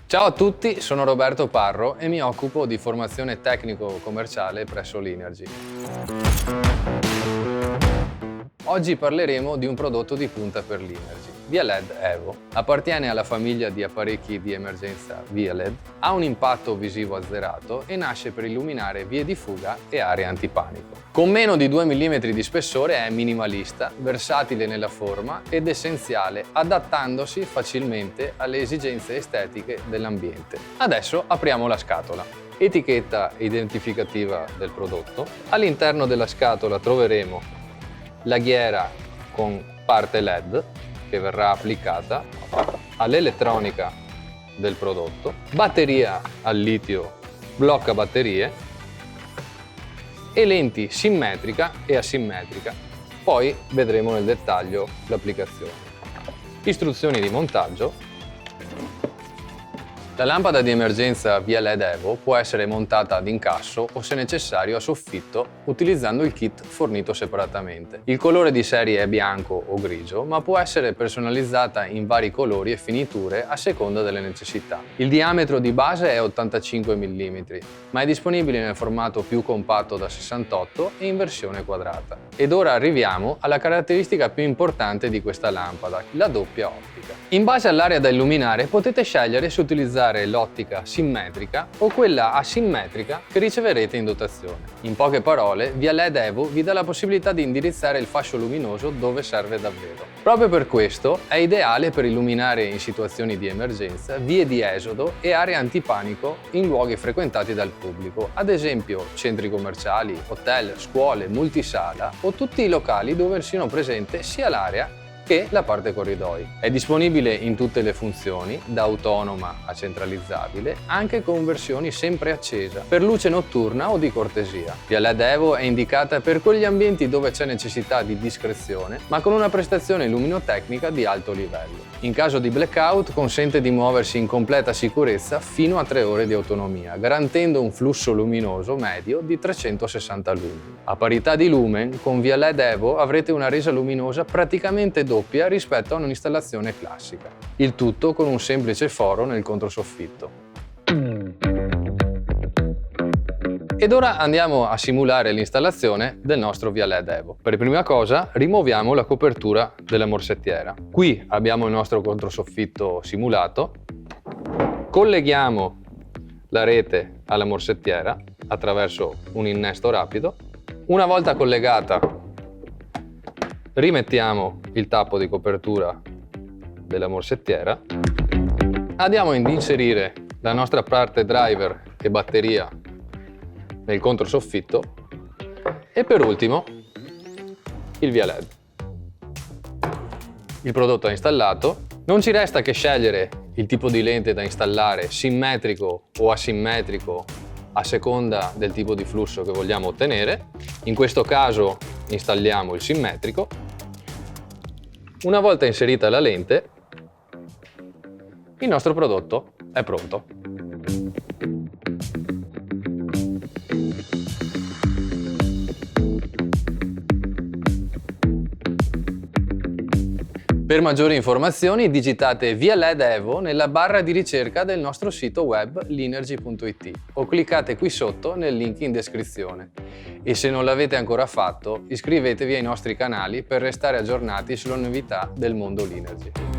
Ciao a tutti, sono Roberto Parro e mi occupo di formazione tecnico-commerciale presso l'Inergy. Oggi parleremo di un prodotto di punta per l'Inergy, VIA-LED Evo. Appartiene alla famiglia di apparecchi di emergenza VIA-LED, ha un impatto visivo azzerato e nasce per illuminare vie di fuga e aree antipanico. Con meno di 2 mm di spessore è minimalista, versatile nella forma ed essenziale, adattandosi facilmente alle esigenze estetiche dell'ambiente. Adesso apriamo la scatola. Etichetta identificativa del prodotto. All'interno della scatola troveremo la ghiera con parte LED che verrà applicata all'elettronica del prodotto, batteria al litio blocca batterie e lenti simmetrica e asimmetrica. Poi vedremo nel dettaglio l'applicazione. Istruzioni di montaggio. La lampada di emergenza VIA-LED Evo può essere montata ad incasso o, se necessario, a soffitto utilizzando il kit fornito separatamente. Il colore di serie è bianco o grigio, ma può essere personalizzata in vari colori e finiture a seconda delle necessità. Il diametro di base è 85 mm, ma è disponibile nel formato più compatto da 68 e in versione quadrata. Ed ora arriviamo alla caratteristica più importante di questa lampada, la doppia ottica. In base all'area da illuminare potete scegliere se utilizzare l'ottica simmetrica o quella asimmetrica che riceverete in dotazione. In poche parole, VIA-LED Evo vi dà la possibilità di indirizzare il fascio luminoso dove serve davvero. Proprio per questo è ideale per illuminare in situazioni di emergenza, vie di esodo e aree antipanico in luoghi frequentati dal pubblico, ad esempio centri commerciali, hotel, scuole, multisala o tutti i locali dove siano presente sia l'area che la parte corridoi. È disponibile in tutte le funzioni, da autonoma a centralizzabile, anche con versioni sempre accesa, per luce notturna o di cortesia. VIA-LED Evo è indicata per quegli ambienti dove c'è necessità di discrezione, ma con una prestazione luminotecnica di alto livello. In caso di blackout consente di muoversi in completa sicurezza fino a 3 ore di autonomia, garantendo un flusso luminoso medio di 360 lumen. A parità di lumen, con VIA-LED Evo avrete una resa luminosa praticamente doppia rispetto a un'installazione classica. Il tutto con un semplice foro nel controsoffitto. Ed ora andiamo a simulare l'installazione del nostro VIA-LED Evo. Per prima cosa rimuoviamo la copertura della morsettiera. Qui abbiamo il nostro controsoffitto simulato. Colleghiamo la rete alla morsettiera attraverso un innesto rapido. Una volta collegata, rimettiamo il tappo di copertura della morsettiera. Andiamo ad inserire la nostra parte driver e batteria nel controsoffitto e per ultimo il VIA-LED. Il prodotto è installato, non ci resta che scegliere il tipo di lente da installare, simmetrico o asimmetrico a seconda del tipo di flusso che vogliamo ottenere. In questo caso installiamo il simmetrico. Una volta inserita la lente, il nostro prodotto è pronto. Per maggiori informazioni digitate VIA-LED Evo nella barra di ricerca del nostro sito web linergy.it o cliccate qui sotto nel link in descrizione. E se non l'avete ancora fatto, iscrivetevi ai nostri canali per restare aggiornati sulle novità del mondo Linergy.